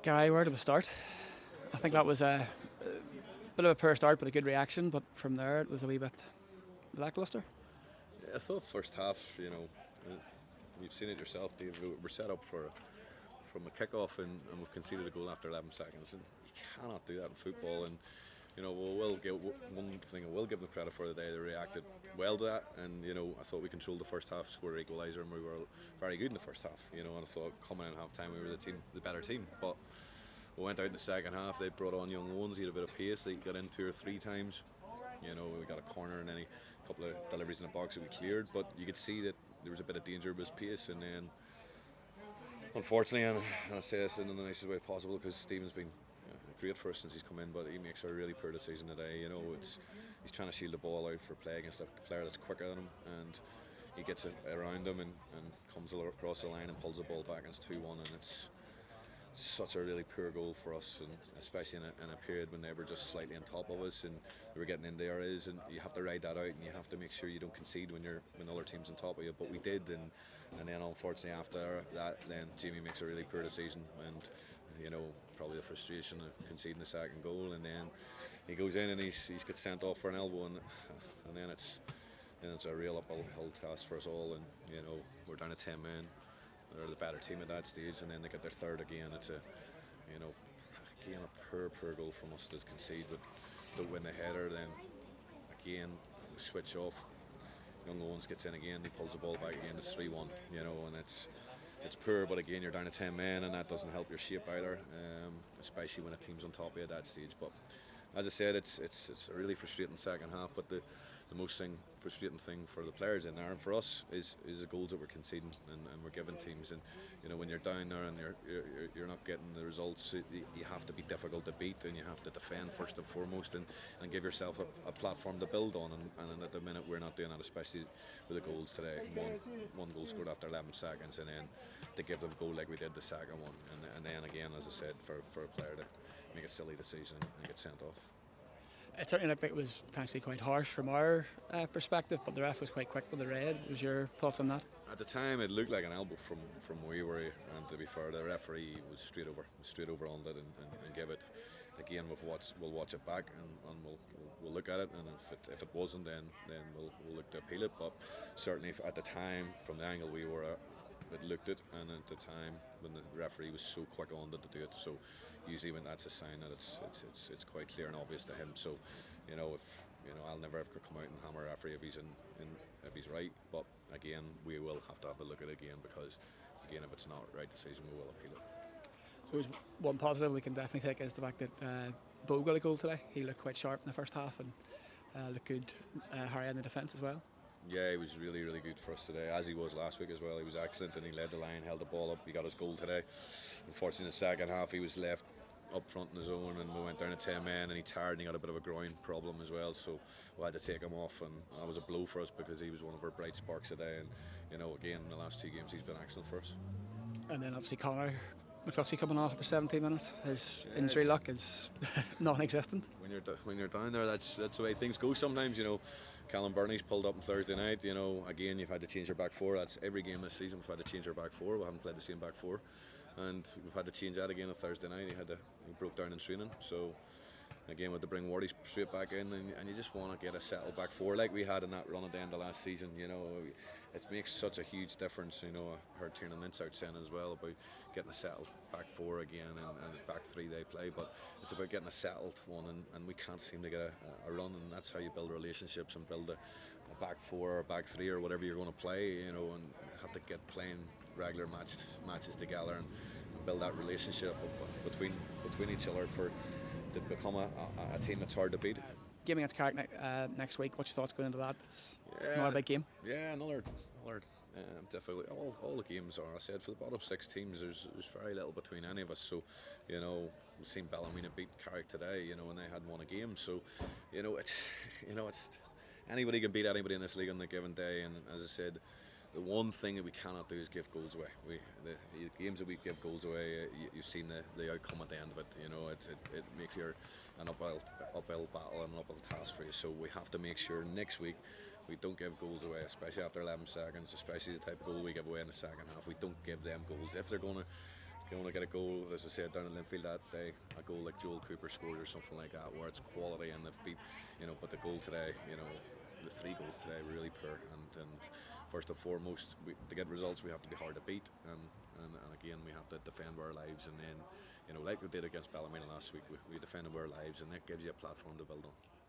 Guy, where do we start? I think that was a bit of a poor start, but a good reaction. But from there, it was a wee bit lacklustre. I thought first half, you've seen it yourself, Dave. We're set up from a kick-off and we've conceded a goal after 11 seconds. And you cannot do that in football. And we'll give one thing I will give them credit for today. They reacted well to that, and I thought we controlled the first half, scored an equaliser, and we were very good in the first half. And I thought coming in at half time we were the better team, but we went out in the second half. They brought on young ones. He had a bit of pace. They got in 2 or 3 times. We got a corner and then a couple of deliveries in the box that we cleared, but you could see that there was a bit of danger with his pace, and then unfortunately, and I say this in the nicest way possible because Stephen's been great for us since he's come in, but he makes a really poor decision today. He's trying to shield the ball out for play against a player that's quicker than him, and he gets it around him and comes across the line and pulls the ball back, and it's 2-1, and it's such a really poor goal for us, and especially in a period when they were just slightly on top of us and they were getting into areas, and you have to ride that out and you have to make sure you don't concede when other teams on top of you, but we did, and then unfortunately after that then Jamie makes a really poor decision, and probably the frustration of conceding the second goal, and then he goes in and he's got sent off for an elbow, and then it's a real uphill task for us all, and we're down to 10 men. They're the better team at that stage, and then they get their third again. It's a poor goal from us to concede, but don't win the header. Then again, we switch off. Young Owens gets in again. He pulls the ball back again. It's 3-1. And it's poor. But again, you're down to 10 men, and that doesn't help your shape either, especially when a team's on top of you at that stage. But as I said, it's a really frustrating second half. But the most frustrating thing for the players in there and for us is the goals that we're conceding and we're giving teams. And when you're down there and you're not getting the results, you have to be difficult to beat, and you have to defend first and foremost, and give yourself a platform to build on. And at the minute we're not doing that, especially with the goals today. One goal scored after 11 seconds, and then to give them a goal like we did the second one, and then again, as I said, for a player to make a silly decision and get sent off. It certainly looked like it was potentially quite harsh from our perspective, but the ref was quite quick with the red. What was your thoughts on that? At the time, it looked like an elbow from where we were, and to be fair, the referee was straight over on that and gave it. Again, we'll watch it back and we'll look at it, and if it wasn't, then we'll look to appeal it. But certainly at the time, from the angle we were at, it looked it, and at the time when the referee was so quick on to do it, so usually when that's a sign that it's quite clear and obvious to him. So if I'll never ever come out and hammer a referee if he's right, but again we will have to have a look at it again, because again, if it's not the right decision, we will appeal it. So there's one positive we can definitely take is the fact that Bo got a goal today. He looked quite sharp in the first half and looked good high in the defence as well. Yeah, he was really, really good for us today, as he was last week as well. He was excellent, and he led the line, held the ball up. He got his goal today. Unfortunately, in the second half, he was left up front in his own, and we went down to 10 men, and he tired, and he got a bit of a groin problem as well, so we had to take him off, and that was a blow for us because he was one of our bright sparks today, and again, in the last 2 games he's been excellent for us. And then obviously Conor McCluskey coming off after 17 minutes. His injury luck is non-existent. When you're down there, that's the way things go sometimes. Callum Burney's pulled up on Thursday night. Again, you've had to change your back four. That's every game this season. We've had to change our back four. We haven't played the same back four, and we've had to change that again on Thursday night. He broke down in training, so again we had to bring Wardy straight back in, and you just want to get a settled back four like we had in that run at the end of last season. It makes such a huge difference. I heard Tiernan Lynch out saying as well about getting a settled back four again, and back three they play, but it's about getting a settled one, and we can't seem to get a run, and that's how you build relationships and build a back four or back three or whatever you're going to play, and have to get playing regular matches together and build that relationship between each other to become a team that's hard to beat. Game against Carrick next week. What's your thoughts going into that? It's not a big game. Yeah, another difficult. All the games are. I said for the bottom 6 teams, there's very little between any of us. So, we've seen Ballymena beat Carrick today. And they hadn't won a game. So, it's anybody can beat anybody in this league on a given day. And as I said, the one thing that we cannot do is give goals away. The games that we give goals away, you've seen the outcome at the end of it. It makes an uphill battle and an uphill task for you. So we have to make sure next week we don't give goals away, especially after 11 seconds, especially the type of goal we give away in the second half. We don't give them goals. If they're going to going to get a goal, as I said, down in Linfield that day, a goal like Joel Cooper scored or something like that, where it's quality and they've beat, but the goal today, the 3 goals today were really poor. And first and foremost, to get results, we have to be hard to beat, and again, we have to defend our lives, and then, like we did against Ballymena last week, we defended our lives, and that gives you a platform to build on.